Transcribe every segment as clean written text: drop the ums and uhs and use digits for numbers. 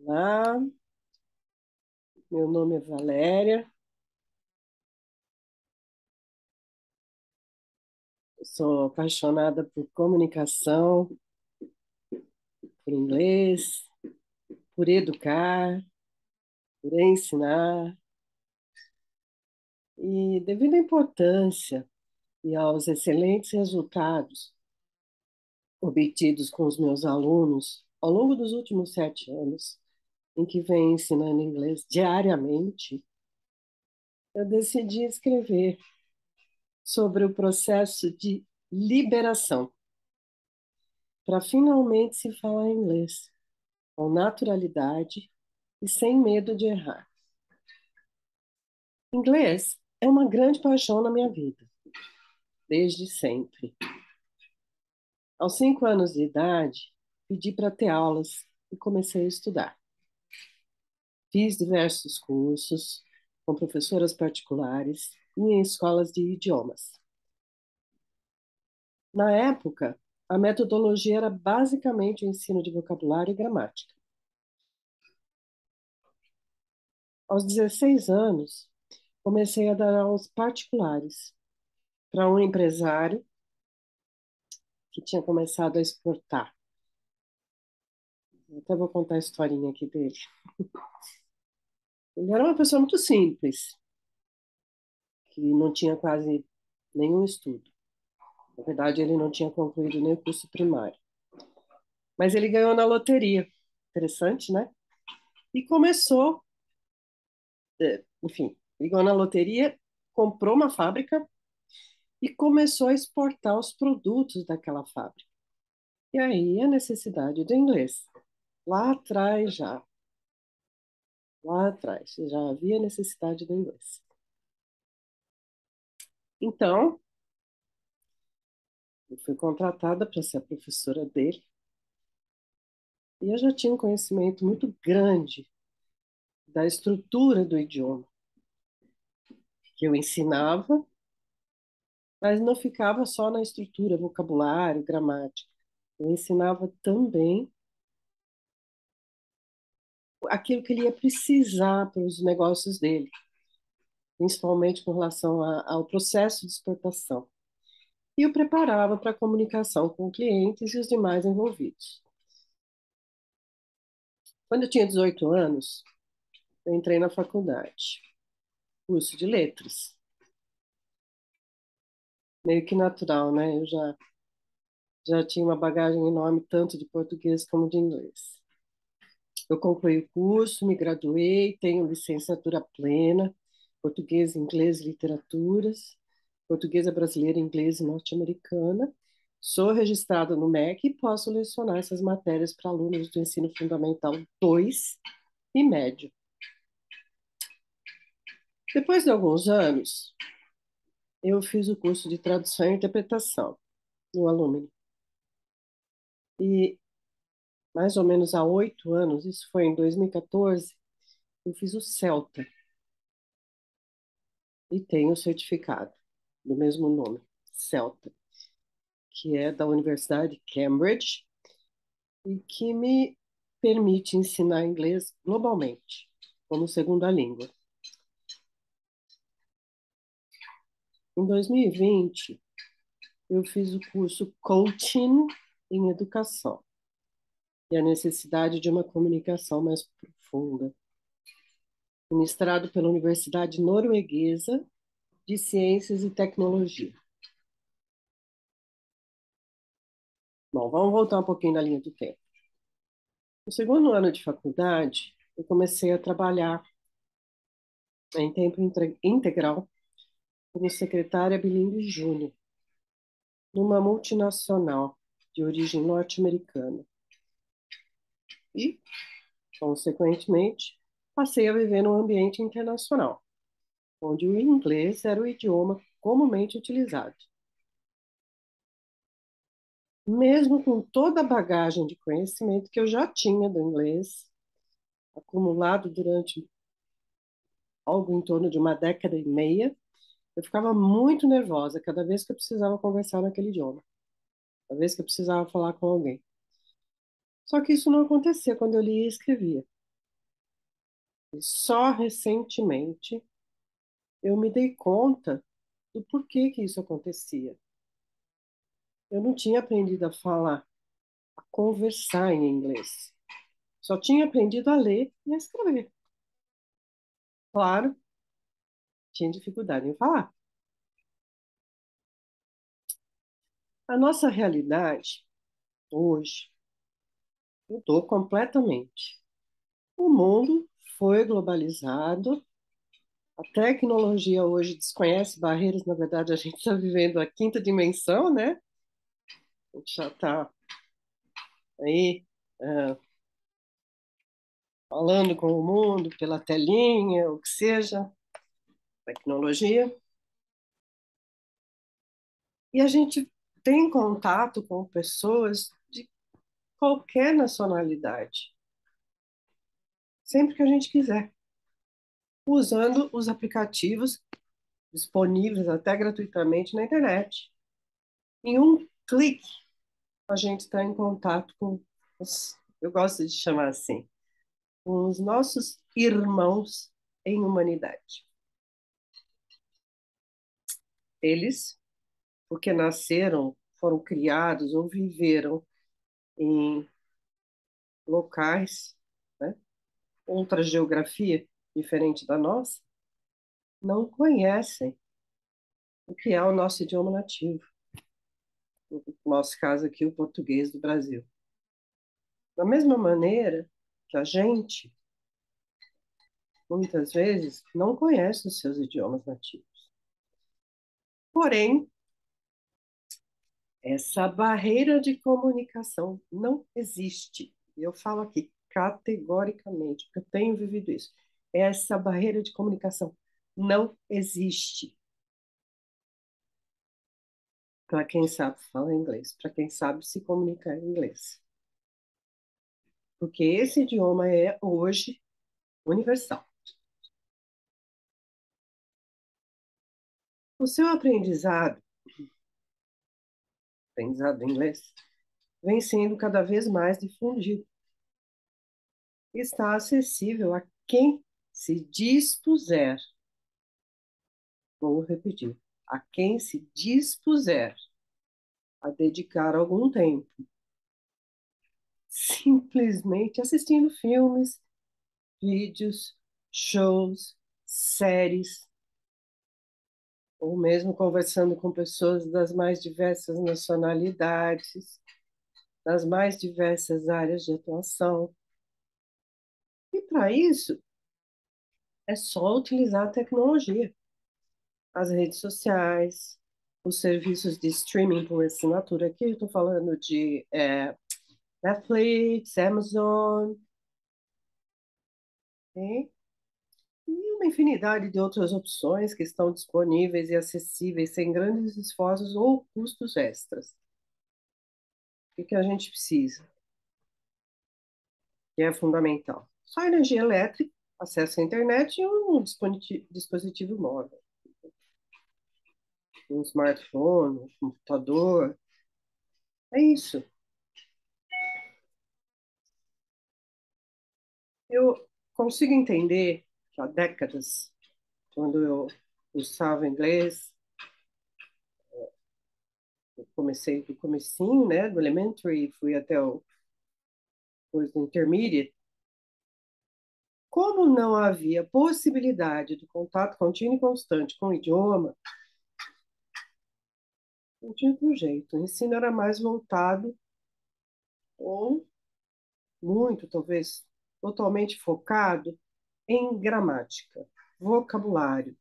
Olá, meu nome é Valéria, eu sou apaixonada por comunicação, por inglês, por educar, por ensinar, e devido à importância e aos excelentes resultados obtidos com os meus alunos ao longo dos últimos 7 anos, em que venho ensinando inglês diariamente, eu decidi escrever sobre o processo de liberação, para finalmente se falar inglês com naturalidade e sem medo de errar. Inglês é uma grande paixão na minha vida, desde sempre. Aos 5 anos de idade, pedi para ter aulas e comecei a estudar. Fiz diversos cursos com professoras particulares e em escolas de idiomas. Na época, a metodologia era basicamente o ensino de vocabulário e gramática. Aos 16 anos, comecei a dar aulas particulares para um empresário que tinha começado a exportar. Eu até vou contar a historinha aqui dele. Ele era uma pessoa muito simples, que não tinha quase nenhum estudo. Na verdade, ele não tinha concluído nem o curso primário. Mas ele ganhou na loteria. Interessante, né? E começou, enfim, ele ganhou na loteria, comprou uma fábrica e começou a exportar os produtos daquela fábrica. E aí a necessidade do inglês. Lá atrás já, lá atrás, já havia necessidade do inglês. Então, eu fui contratada para ser a professora dele e eu já tinha um conhecimento muito grande da estrutura do idioma, que eu ensinava, mas não ficava só na estrutura, vocabulário, gramática. Eu ensinava também aquilo que ele ia precisar para os negócios dele, principalmente com relação ao processo de exportação. E eu preparava para a comunicação com clientes e os demais envolvidos. Quando eu tinha 18 anos, eu entrei na faculdade, curso de letras. Meio que natural, né? Já tinha uma bagagem enorme, tanto de português como de inglês. Eu concluí o curso, me graduei, tenho licenciatura plena, português, inglês e literaturas, portuguesa brasileira, inglês e norte-americana. Sou registrada no MEC e posso lecionar essas matérias para alunos do ensino fundamental 2 e médio. Depois de alguns anos, eu fiz o curso de tradução e interpretação no Alumni. E mais ou menos há 8 anos, isso foi em 2014, eu fiz o CELTA e tenho o certificado do mesmo nome, CELTA, que é da Universidade de Cambridge e que me permite ensinar inglês globalmente, como segunda língua. Em 2020, eu fiz o curso Coaching em Educação e a necessidade de uma comunicação mais profunda, ministrado pela Universidade Norueguesa de Ciências e Tecnologia. Bom, vamos voltar um pouquinho na linha do tempo. No segundo ano de faculdade, eu comecei a trabalhar em tempo integral como secretária bilíngue júnior numa multinacional de origem norte-americana. E, consequentemente, passei a viver num ambiente internacional, onde o inglês era o idioma comumente utilizado. Mesmo com toda a bagagem de conhecimento que eu já tinha do inglês, acumulado durante algo em torno de uma década e meia, eu ficava muito nervosa cada vez que eu precisava conversar naquele idioma, cada vez que eu precisava falar com alguém. Só que isso não acontecia quando eu lia e escrevia. E só recentemente eu me dei conta do porquê que isso acontecia. Eu não tinha aprendido a falar, a conversar em inglês. Só tinha aprendido a ler e a escrever. Claro, tinha dificuldade em falar. A nossa realidade hoje mudou completamente. O mundo foi globalizado, a tecnologia hoje desconhece barreiras, na verdade, a gente está vivendo a quinta dimensão, né? A gente já está aí falando com o mundo pela telinha, o que seja, tecnologia. E a gente tem contato com pessoas de qualquer nacionalidade, sempre que a gente quiser, usando os aplicativos disponíveis até gratuitamente na internet. Em um clique, a gente está em contato com eu gosto de chamar assim, com os nossos irmãos em humanidade. Eles, porque nasceram, foram criados ou viveram em locais, né, outra geografia diferente da nossa, não conhecem o que é o nosso idioma nativo, no nosso caso aqui, o português do Brasil. Da mesma maneira que a gente, muitas vezes, não conhece os seus idiomas nativos. Porém, essa barreira de comunicação não existe. Eu falo aqui categoricamente, porque eu tenho vivido isso. Essa barreira de comunicação não existe para quem sabe falar inglês, para quem sabe se comunicar em inglês. Porque esse idioma é hoje universal. O seu aprendizado em inglês, vem sendo cada vez mais difundido. Está acessível a quem se dispuser, vou repetir, a quem se dispuser a dedicar algum tempo, simplesmente assistindo filmes, vídeos, shows, séries, ou mesmo conversando com pessoas das mais diversas nacionalidades, das mais diversas áreas de atuação. E para isso, é só utilizar a tecnologia, as redes sociais, os serviços de streaming por assinatura. Aqui eu estou falando de Netflix, Amazon, okay? E uma infinidade de outras opções que estão disponíveis e acessíveis sem grandes esforços ou custos extras. O que a gente precisa? Que é fundamental. Só energia elétrica, acesso à internet e um dispositivo móvel. Um smartphone, um computador. É isso. Eu consigo entender que há décadas, quando eu cursava inglês, eu comecei do comecinho, né, do elementary, fui até o depois do intermediate. Como não havia possibilidade do contato contínuo e constante com o idioma, não tinha outro jeito. O ensino era mais voltado, ou muito, talvez, totalmente focado em gramática, vocabulário,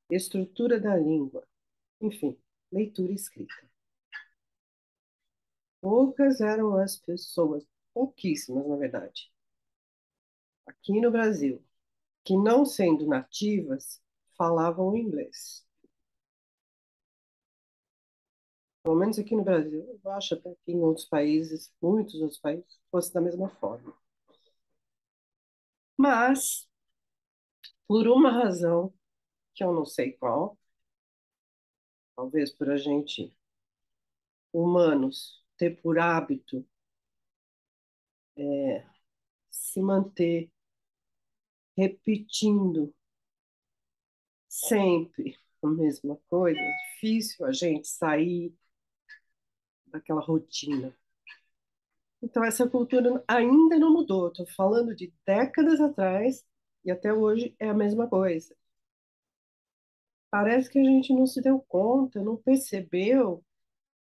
estrutura da língua, enfim, leitura e escrita. Poucas eram as pessoas, pouquíssimas, na verdade, aqui no Brasil, que não sendo nativas, falavam inglês. Pelo menos aqui no Brasil, eu acho até que em outros países, muitos outros países, fosse da mesma forma. Mas, por uma razão que eu não sei qual, talvez por a gente, humanos, ter por hábito se manter repetindo sempre a mesma coisa, é difícil a gente sair daquela rotina. Então, essa cultura ainda não mudou. Estou falando de décadas atrás e até hoje é a mesma coisa. Parece que a gente não se deu conta, não percebeu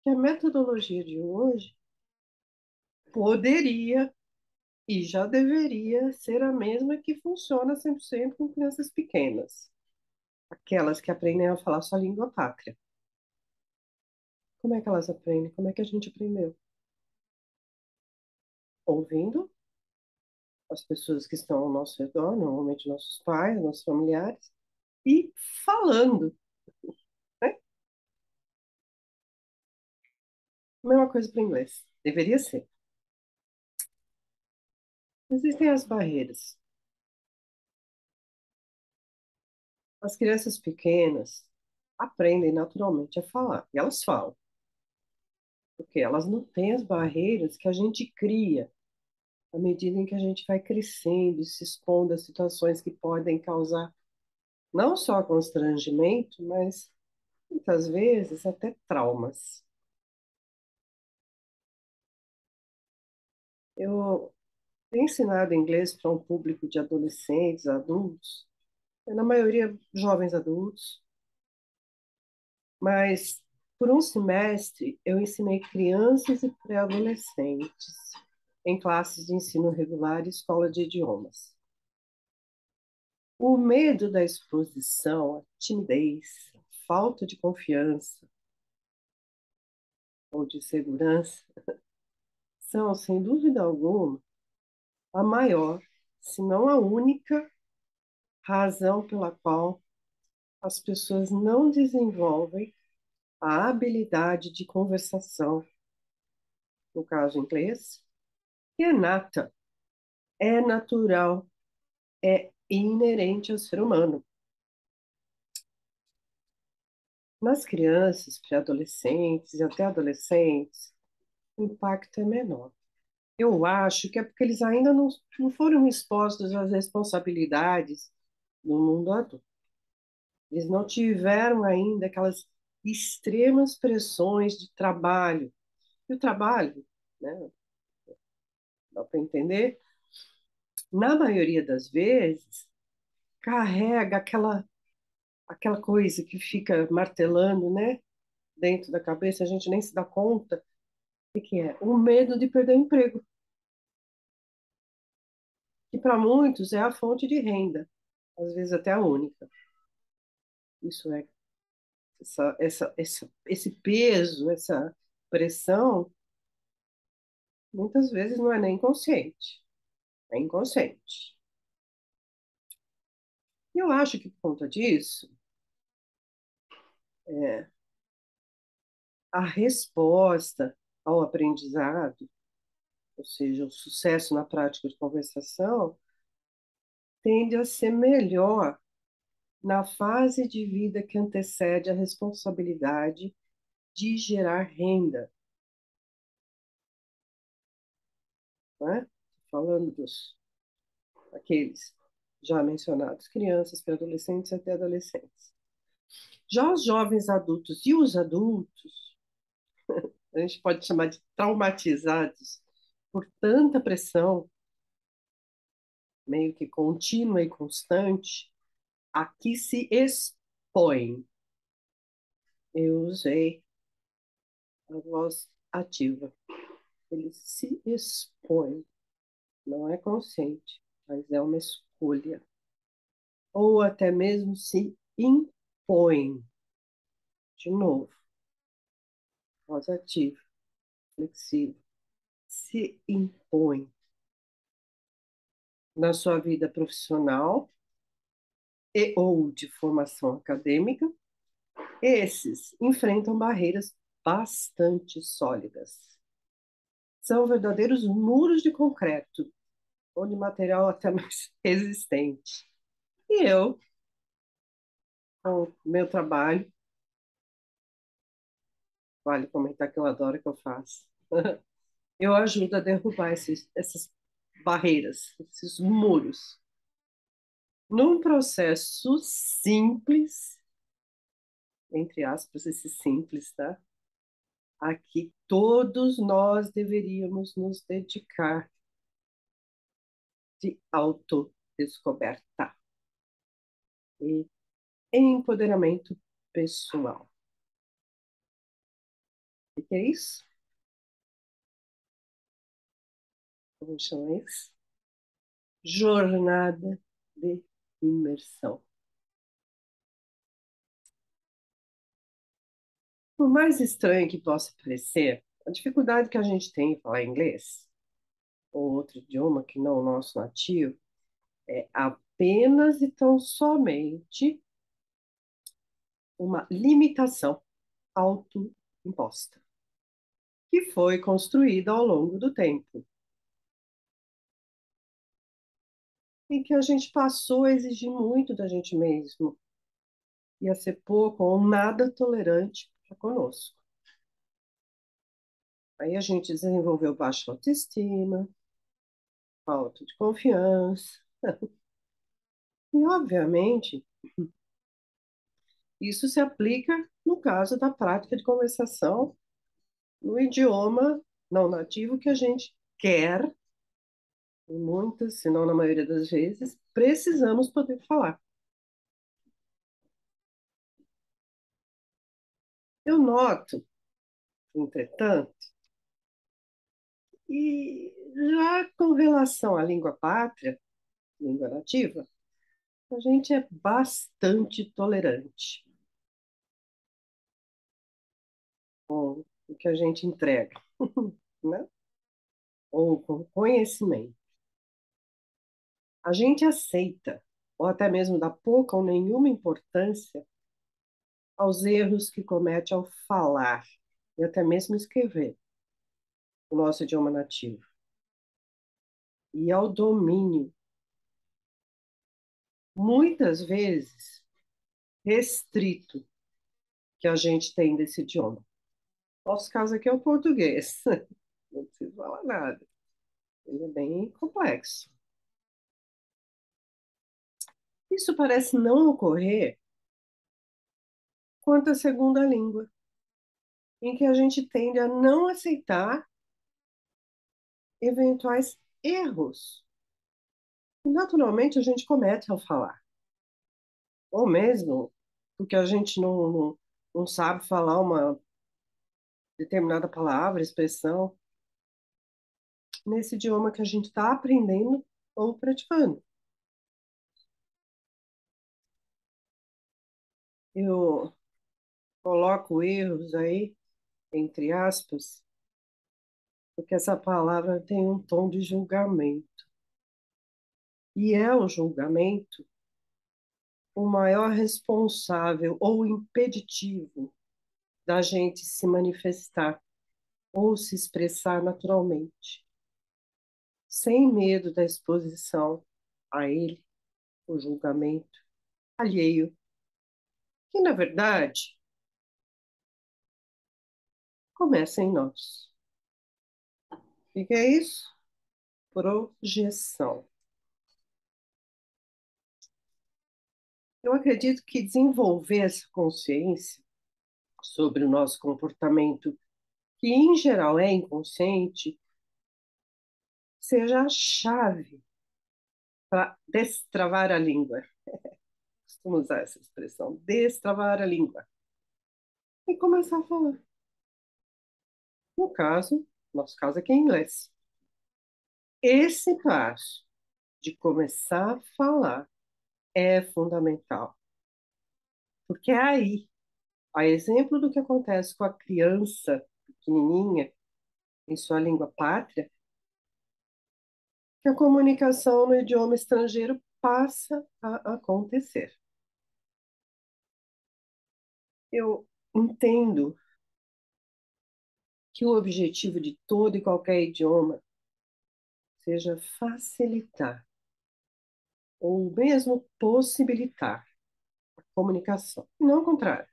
que a metodologia de hoje poderia e já deveria ser a mesma que funciona 100% com crianças pequenas, aquelas que aprendem a falar sua língua pátria. Como é que elas aprendem? Como é que a gente aprendeu? Ouvindo as pessoas que estão ao nosso redor, normalmente nossos pais, nossos familiares, e falando, né? Mesma coisa para o inglês. Deveria ser. Existem as barreiras. As crianças pequenas aprendem naturalmente a falar, e elas falam, porque elas não têm as barreiras que a gente cria à medida em que a gente vai crescendo e se expondo a situações que podem causar não só constrangimento, mas muitas vezes até traumas. Eu tenho ensinado inglês para um público de adolescentes, adultos, na maioria jovens adultos, mas por um semestre eu ensinei crianças e pré-adolescentes em classes de ensino regular e escola de idiomas. O medo da exposição, a timidez, a falta de confiança ou de segurança são, sem dúvida alguma, a maior, se não a única, razão pela qual as pessoas não desenvolvem a habilidade de conversação, no caso inglês, que é nata, é natural, é inerente ao ser humano. Nas crianças, pré-adolescentes e até adolescentes, o impacto é menor. Eu acho que é porque eles ainda não foram expostos às responsabilidades do mundo adulto. Eles não tiveram ainda aquelas extremas pressões de trabalho. E o trabalho, né, dá para entender, na maioria das vezes, carrega aquela coisa que fica martelando, né, dentro da cabeça, a gente nem se dá conta o que é. O medo de perder o emprego, que para muitos é a fonte de renda, às vezes até a única. Isso é esse peso, essa pressão, muitas vezes não é nem consciente, é inconsciente. E eu acho que por conta disso, é, a resposta ao aprendizado, ou seja, o sucesso na prática de conversação, tende a ser melhor na fase de vida que antecede a responsabilidade de gerar renda, né? Falando dos aqueles já mencionados, crianças, pré-adolescentes até adolescentes. Já os jovens adultos e os adultos, a gente pode chamar de traumatizados por tanta pressão, meio que contínua e constante, a que se expõem. Eu usei a voz ativa. Eles se expõem, não é consciente, mas é uma escolha. Ou até mesmo se impõem. De novo, voz ativa, flexível. Se impõe na sua vida profissional e ou de formação acadêmica, esses enfrentam barreiras bastante sólidas. São verdadeiros muros de concreto, ou de material até mais resistente. E eu, com o meu trabalho, vale comentar que eu adoro o que eu faço, eu ajudo a derrubar essas barreiras, esses muros. num processo simples, entre aspas, esse simples, tá? A que todos nós deveríamos nos dedicar de autodescoberta e empoderamento pessoal. O que é isso? Como chama isso? Jornada de imersão. Por mais estranho que possa parecer, a dificuldade que a gente tem em falar inglês ou outro idioma que não o nosso nativo é apenas e tão somente uma limitação autoimposta, que foi construída ao longo do tempo, em que a gente passou a exigir muito da gente mesmo e a ser pouco ou nada tolerante para conosco. Aí a gente desenvolveu baixa autoestima, falta de confiança, e obviamente isso se aplica no caso da prática de conversação no idioma não nativo que a gente quer, e muitas, se não na maioria das vezes, precisamos poder falar. Eu noto, entretanto, e já com relação à língua pátria, língua nativa, a gente é bastante tolerante com o que a gente entrega, né? Ou com conhecimento. A gente aceita, ou até mesmo dá pouca ou nenhuma importância aos erros que comete ao falar e até mesmo escrever o nosso idioma nativo e ao domínio, muitas vezes restrito, que a gente tem desse idioma. Nosso caso aqui é o português, não preciso falar nada, ele é bem complexo. Isso parece não ocorrer quanto à segunda língua, em que a gente tende a não aceitar eventuais erros. E, naturalmente, a gente comete ao falar. Ou mesmo porque a gente não sabe falar uma determinada palavra, expressão, nesse idioma que a gente está aprendendo ou praticando. Eu coloco erros aí, entre aspas, porque essa palavra tem um tom de julgamento. E é o julgamento o maior responsável ou impeditivo da gente se manifestar ou se expressar naturalmente, sem medo da exposição a ele, o julgamento alheio, que na verdade começa em nós. O que é isso? Projeção. Eu acredito que desenvolver essa consciência sobre o nosso comportamento, que em geral é inconsciente, seja a chave para destravar a língua. Costumo usar essa expressão, destravar a língua. E começar a falar. No caso, nosso caso aqui é em inglês. Esse passo de começar a falar é fundamental, porque é aí, a exemplo do que acontece com a criança pequenininha em sua língua pátria, que a comunicação no idioma estrangeiro passa a acontecer. Eu entendo que o objetivo de todo e qualquer idioma seja facilitar ou mesmo possibilitar a comunicação, não o contrário.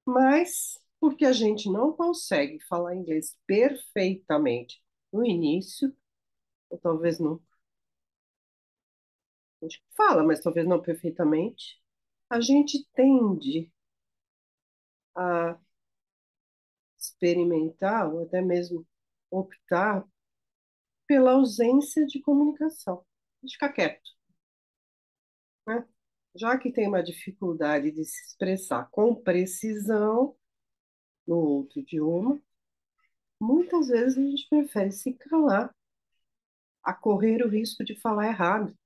Mas porque a gente não consegue falar inglês perfeitamente no início, ou talvez não, A gente fala, mas talvez não perfeitamente. A gente tende a experimentar, ou até mesmo optar pela ausência de comunicação. A gente fica quieto, né? Já que tem uma dificuldade de se expressar com precisão no outro idioma, muitas vezes a gente prefere se calar, a correr o risco de falar errado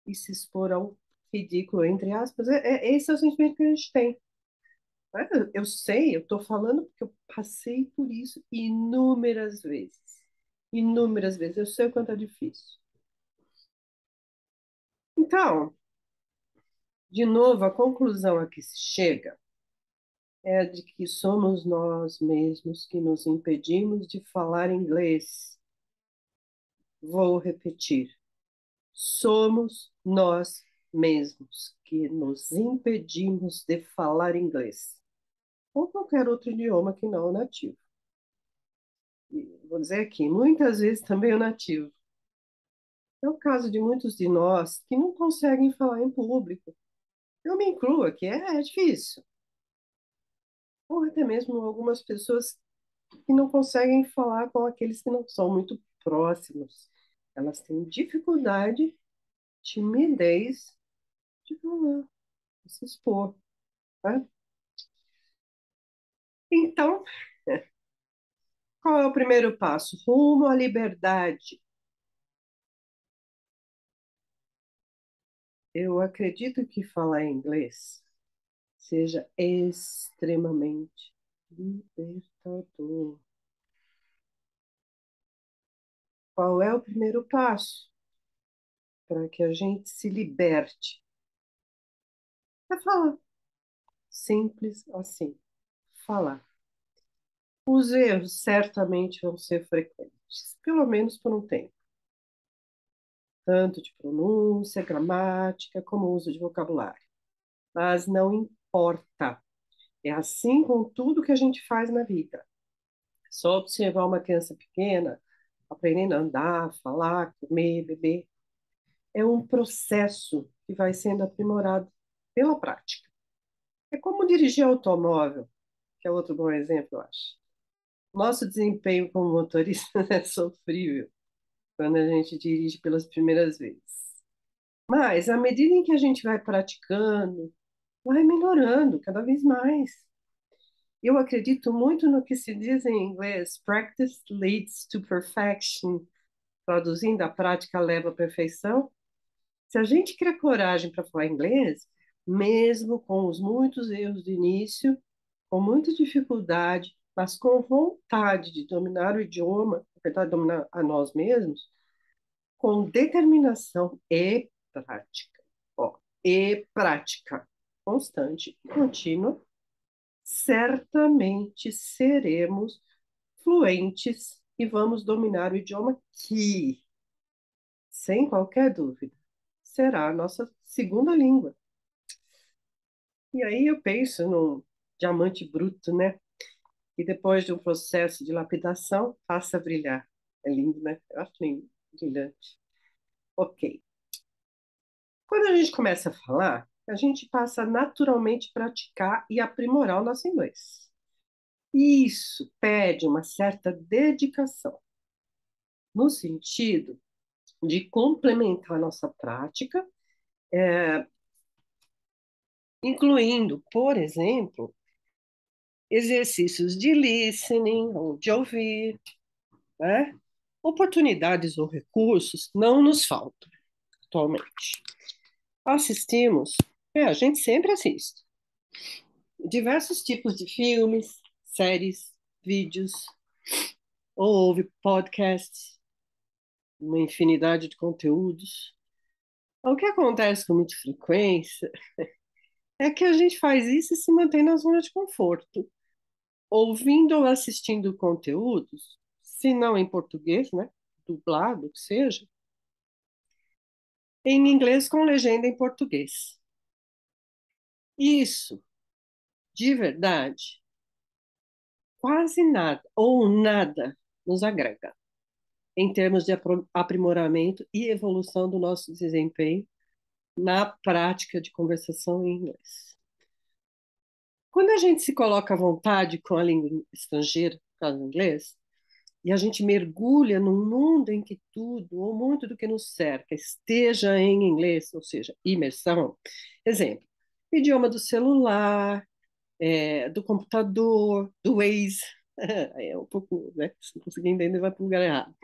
e se expor ao ridículo, entre aspas. Esse é o sentimento que a gente tem. Né? Eu sei, eu estou falando porque eu passei por isso inúmeras vezes. Inúmeras vezes. Eu sei o quanto é difícil. Então, de novo, a conclusão a que se chega é a de que somos nós mesmos que nos impedimos de falar inglês. Vou repetir. Somos nós mesmos que nos impedimos de falar inglês ou qualquer outro idioma que não o nativo. E vou dizer aqui, muitas vezes também o nativo. É o caso de muitos de nós que não conseguem falar em público. Eu me incluo aqui, é difícil. Ou até mesmo algumas pessoas que não conseguem falar com aqueles que não são muito próximos. Elas têm dificuldade, timidez de falar, de se expor. Tá? Então, qual é o primeiro passo? Rumo à liberdade. Eu acredito que falar inglês seja extremamente libertador. Qual é o primeiro passo para que a gente se liberte? É falar. Simples assim. Falar. Os erros certamente vão ser frequentes, pelo menos por um tempo, tanto de pronúncia, gramática, como uso de vocabulário. Mas não importa. É assim com tudo que a gente faz na vida. Só observar uma criança pequena aprendendo a andar, falar, comer, beber. É um processo que vai sendo aprimorado pela prática. É como dirigir automóvel, que é outro bom exemplo, eu acho. Nosso desempenho como motorista é sofrível quando a gente dirige pelas primeiras vezes. Mas, à medida em que a gente vai praticando, vai melhorando cada vez mais. Eu acredito muito no que se diz em inglês, practice leads to perfection. Traduzindo, a prática leva à perfeição. Se a gente criar coragem para falar inglês, mesmo com os muitos erros de início, com muita dificuldade, mas com vontade de dominar o idioma, na verdade, dominar a nós mesmos, com determinação e prática. Ó, e prática constante e contínua, certamente seremos fluentes e vamos dominar o idioma que, sem qualquer dúvida, será a nossa segunda língua. E aí eu penso num diamante bruto, né? E depois de um processo de lapidação, passa a brilhar. É lindo, né? Eu acho lindo, brilhante. Ok. Quando a gente começa a falar, a gente passa a naturalmente praticar e aprimorar o nosso inglês. Isso pede uma certa dedicação, no sentido de complementar a nossa prática, incluindo, por exemplo, exercícios de listening, ou de ouvir, né? Oportunidades ou recursos não nos faltam atualmente. Assistimos, a gente sempre assiste, diversos tipos de filmes, séries, vídeos, ou ouve podcasts, uma infinidade de conteúdos. O que acontece com muita frequência é que a gente faz isso e se mantém na zona de conforto, ouvindo ou assistindo conteúdos, se não em português, né, dublado, que seja, em inglês com legenda em português. Isso, de verdade, quase nada ou nada nos agrega em termos de aprimoramento e evolução do nosso desempenho na prática de conversação em inglês. Quando a gente se coloca à vontade com a língua estrangeira, no caso o inglês, e a gente mergulha num mundo em que tudo, ou muito do que nos cerca, esteja em inglês, ou seja, imersão. Exemplo, idioma do celular, do computador, do Waze. É um pouco, né? Se não conseguir entender, vai para o lugar errado.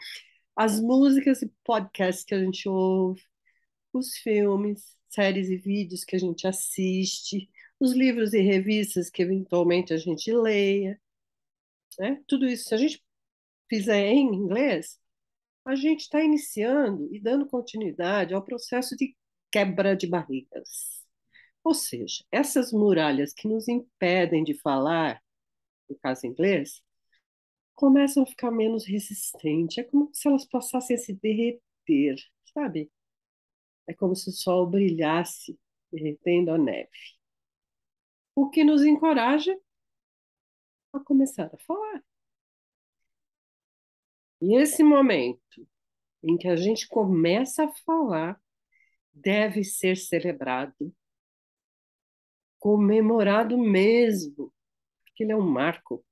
As músicas e podcasts que a gente ouve, os filmes, séries e vídeos que a gente assiste, os livros e revistas que eventualmente a gente leia, né? Tudo isso, se a gente fizer em inglês, a gente está iniciando e dando continuidade ao processo de quebra de barreiras. Ou seja, essas muralhas que nos impedem de falar, no caso inglês, começam a ficar menos resistentes. É como se elas passassem a se derreter, sabe? É como se o sol brilhasse, derretendo a neve. O que nos encoraja a começar a falar. E esse momento em que a gente começa a falar deve ser celebrado, comemorado mesmo, porque ele é um marco,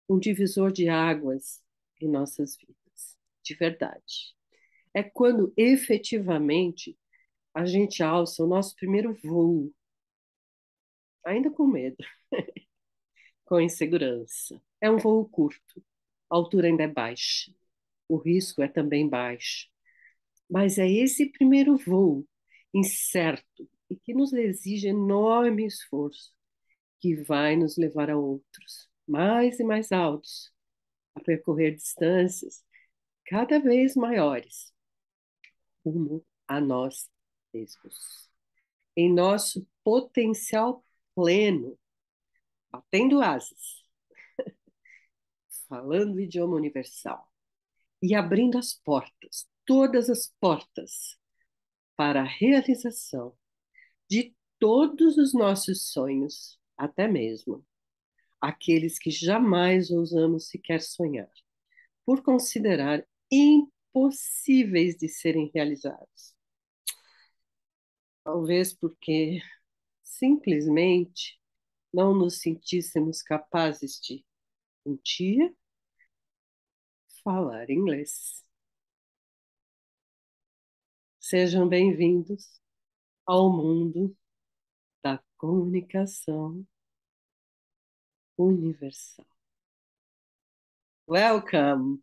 um divisor de águas em nossas vidas, de verdade. É quando efetivamente a gente alça o nosso primeiro voo, ainda com medo, com insegurança. É um voo curto, a altura ainda é baixa, o risco é também baixo. Mas é esse primeiro voo incerto e que nos exige enorme esforço que vai nos levar a outros, mais e mais altos, a percorrer distâncias cada vez maiores rumo a nós mesmos. Em nosso potencial pleno, batendo asas, falando o idioma universal e abrindo as portas, todas as portas, para a realização de todos os nossos sonhos, até mesmo aqueles que jamais ousamos sequer sonhar, por considerar impossíveis de serem realizados. Talvez porque simplesmente não nos sentíssemos capazes de, um dia, falar inglês. Sejam bem-vindos ao mundo da comunicação universal. Welcome!